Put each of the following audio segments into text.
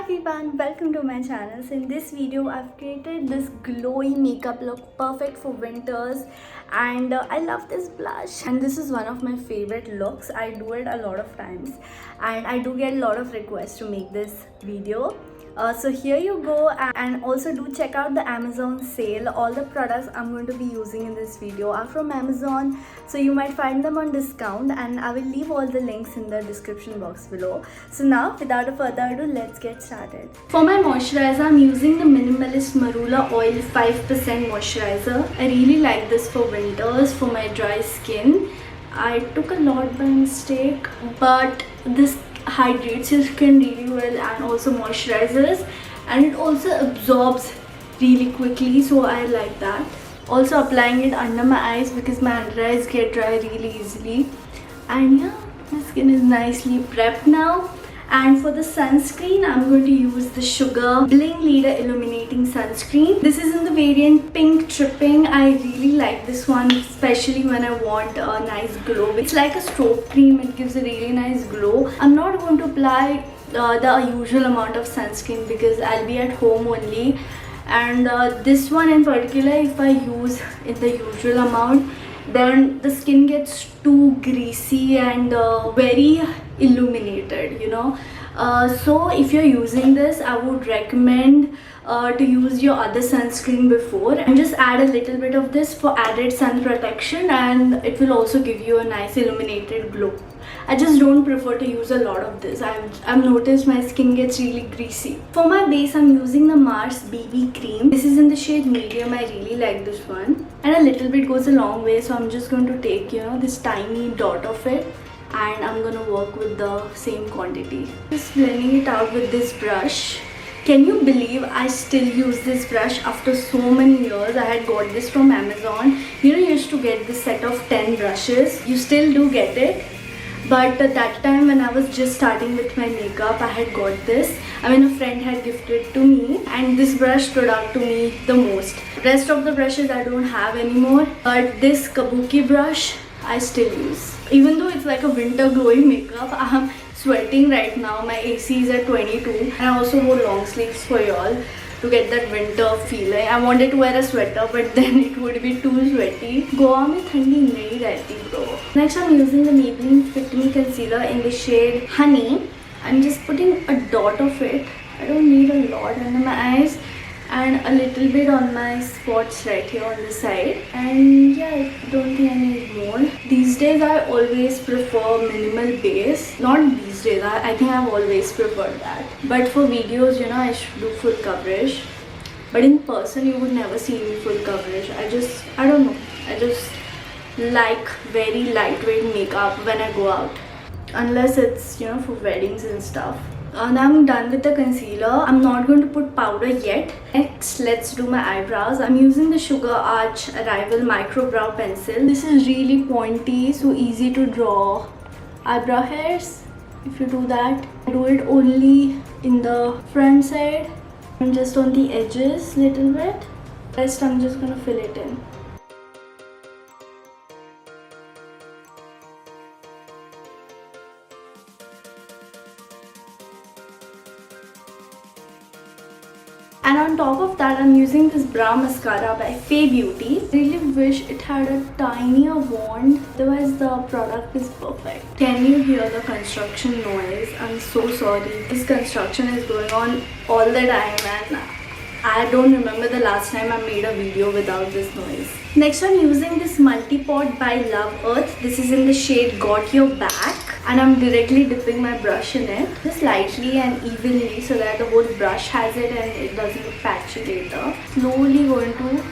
everyone, welcome to my channel. So in this video I've created this glowy makeup look perfect for winters, and I love this blush, and this is one of my favorite looks. I do it a lot of times and I do get a lot of requests to make this video. So here you go, and also do check out the Amazon sale. All the products I'm going to be using in this video are from Amazon, so you might find them on discount, and I will leave all the links in the description box below. So now without further ado, let's get started. For my moisturizer, I'm using the Minimalist Marula Oil 5% moisturizer. I really like this for winters for my dry skin. I took a lot by mistake, but this hydrates your skin really well and also moisturizes, and it also absorbs really quickly, so I like that. Also applying it under my eyes because my under eyes get dry really easily. And yeah, my skin is nicely prepped now. And for the sunscreen, I'm going to use the Sugar Bling Leader Illuminating Sunscreen. This is in the variant Pink Trippin. I really like this one, especially when I want a nice glow. It's like a stroke cream. It gives a really nice glow. I'm not going to apply the usual amount of sunscreen because I'll be at home only. And this one in particular, if I use in the usual amount, then the skin gets too greasy and very illuminated, you know. So if you're using this, I would recommend to use your other sunscreen before, and just add a little bit of this for added sun protection, and it will also give you a nice illuminated glow. I just don't prefer to use a lot of this. I've noticed my skin gets really greasy. For my base, I'm using the Mars BB cream. This is in the shade medium. I really like this one, and a little bit goes a long way, so I'm just going to take, you know, this tiny dot of it, and I'm gonna work with the same quantity. Just blending it out with this brush. Can you believe I still use this brush after so many years? I had got this from Amazon. You know, you used to get this set of 10 brushes. You still do get it. But at that time when I was just starting with my makeup, I had got this. I mean, a friend had gifted it to me, and this brush stood out to me the most. Rest of the brushes I don't have anymore, but this Kabuki brush I still use. Even though it's like a winter glowing makeup, I'm sweating right now. My AC is at 22, and I also wore long sleeves for y'all to get that winter feeling. I wanted to wear a sweater, but then it would be too sweaty. Goa mein thandi nahi rehti bro. Next, I'm using the Maybelline Fit Me Concealer in the shade Honey. I'm just putting a dot of it. I don't need a lot under my eyes, and a little bit on my spots right here on the side. And yeah, I don't think I need more. These days I always prefer minimal base. Not these days, I think I've always preferred that. But for videos, you know, I should do full coverage. But in person, you would never see me full coverage. I don't know. I just like very lightweight makeup when I go out. Unless it's, you know, for weddings and stuff. Now I'm done with the concealer. I'm not going to put powder yet. Next, let's do my eyebrows. I'm using the Sugar Arch Arrival Micro Brow Pencil. This is really pointy, so easy to draw eyebrow hairs. If you do that, I do it only in the front side and just on the edges little bit. Rest I'm just gonna fill it in. And on top of that, I'm using this brow mascara by Fay Beauty. I really wish it had a tinier wand, otherwise the product is perfect. Can you hear the construction noise? I'm so sorry. This construction is going on all the time, and I don't remember the last time I made a video without this noise. Next, I'm using this Multipot by Love Earth. This is in the shade Got Your Back, and I'm directly dipping my brush in it, just lightly and evenly, so that the whole brush has it and it doesn't look patchy later. Slowly going to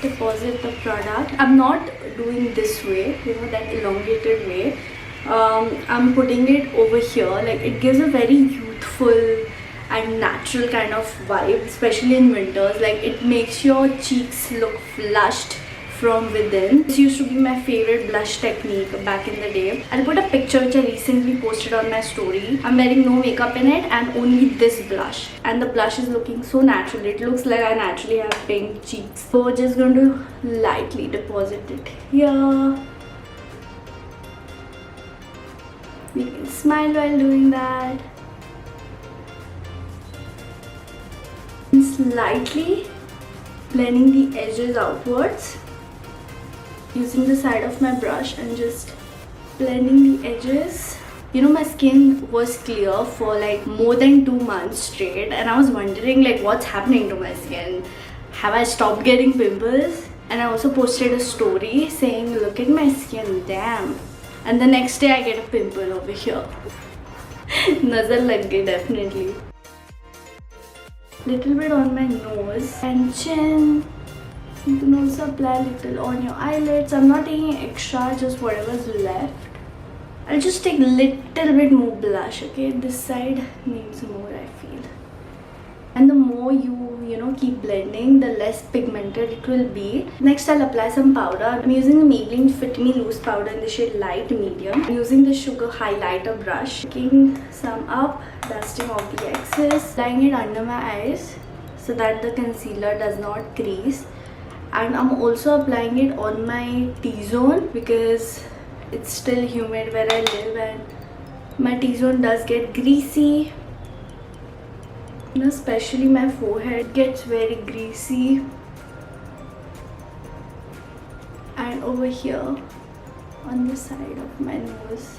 deposit the product. I'm not doing this way, you know, that elongated way. I'm putting it over here. Like, it gives a very youthful and natural kind of vibe, especially in winters. Like, it makes your cheeks look flushed from within. This used to be my favorite blush technique back in the day. I'll put a picture which I recently posted on my story. I'm wearing no makeup in it and only this blush, and the blush is looking so natural. It looks like I naturally have pink cheeks. So we're just going to lightly deposit it here. We can smile while doing that. slightly blending the edges outwards using the side of my brush and just blending the edges. You know, my skin was clear for like more than 2 months straight, and I was wondering like what's happening to my skin. Have I stopped getting pimples? And I also posted a story saying, look at my skin, damn. And the next day I get a pimple over here. Nazar lag gayi definitely. Little bit on my nose and chin. You can also apply a little on your eyelids. I'm not taking extra, just whatever's left. I'll just take little bit more blush, okay? This side needs more, I feel. And the more you keep blending, the less pigmented it will be. Next, I'll apply some powder. I'm using the Maybelline Fit Me Loose powder in the shade Light Medium. I'm using the Sugar Highlighter brush. Picking some up, dusting off the excess. Applying it under my eyes so that the concealer does not crease. And I'm also applying it on my T-zone because it's still humid where I live and my T-zone does get greasy. Especially my forehead gets very greasy. And over here on the side of my nose.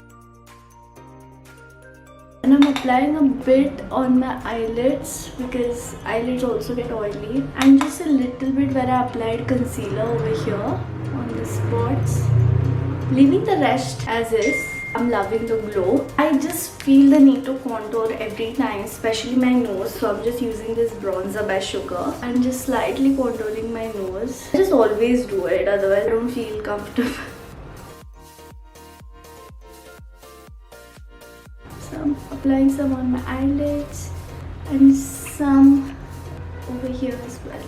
And I'm applying a bit on my eyelids because eyelids also get oily. And just a little bit where I applied concealer over here on the spots. Leaving the rest as is. I'm loving the glow. I just feel the need to contour every time, especially my nose. So I'm just using this bronzer by Sugar and just slightly contouring my nose. I just always do it, otherwise I don't feel comfortable. So I'm applying some on my eyelids and some over here as well.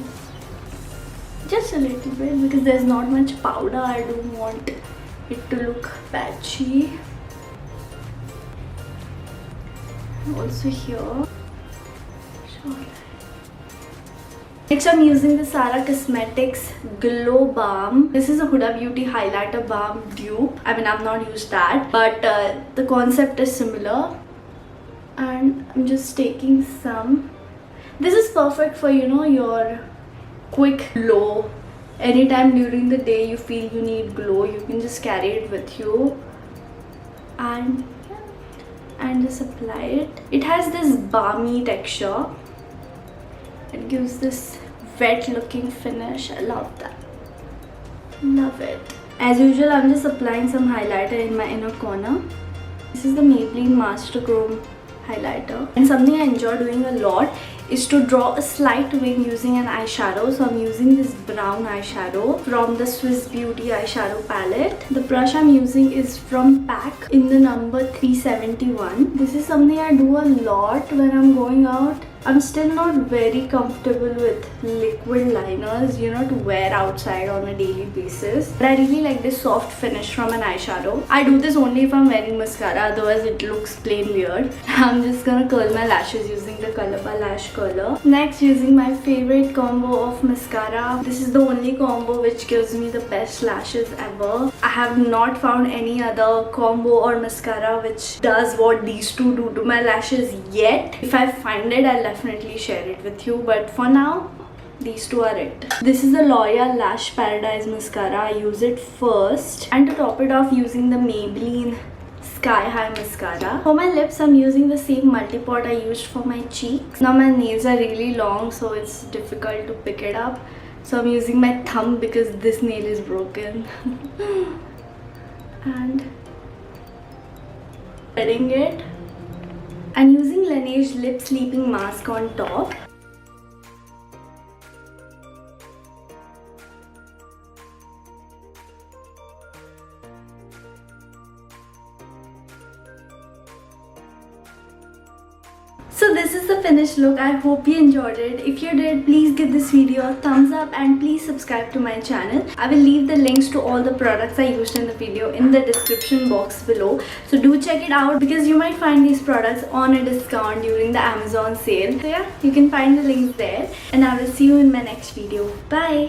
Just a little bit because there's not much powder. I don't want it to look patchy. Also here. Next, I'm using the Tsara Cosmetics Glow Balm. This is a Huda Beauty Highlighter Balm dupe. I mean, I've not used that, but the concept is similar. And I'm just taking some. This is perfect for, your quick glow. Anytime during the day you feel you need glow, you can just carry it with you. And just apply it. It has this balmy texture. It gives this wet looking finish. I love that. Love it. As usual, I'm just applying some highlighter in my inner corner. This is the Maybelline Master Chrome highlighter. And something I enjoy doing a lot is to draw a slight wing using an eyeshadow. So I'm using this brown eyeshadow from the Swiss Beauty eyeshadow palette. The brush I'm using is from PAC in the number 371. This is something I do a lot when I'm going out. I'm still not very comfortable with liquid liners, to wear outside on a daily basis. But I really like this soft finish from an eyeshadow. I do this only if I'm wearing mascara, otherwise it looks plain weird. I'm just gonna curl my lashes using the Colorbar Lash Curler. Next, using my favorite combo of mascara. This is the only combo which gives me the best lashes ever. I have not found any other combo or mascara which does what these two do to my lashes yet. If I find it, I'll definitely share it with you, but for now these two are it. This is the L'Oreal Lash Paradise mascara. I use it first, and to top it off, using the Maybelline Sky High mascara. For my lips, I'm using the same Multipot I used for my cheeks. Now my nails are really long, so it's difficult to pick it up, so I'm using my thumb because this nail is broken. And spreading it and using Laneige lip sleeping mask on top. So this is the finished look. I hope you enjoyed it. If you did, please give this video a thumbs up and please subscribe to my channel. I will leave the links to all the products I used in the video in the description box below. So do check it out because you might find these products on a discount during the Amazon sale. So yeah, you can find the links there, and I will see you in my next video. Bye!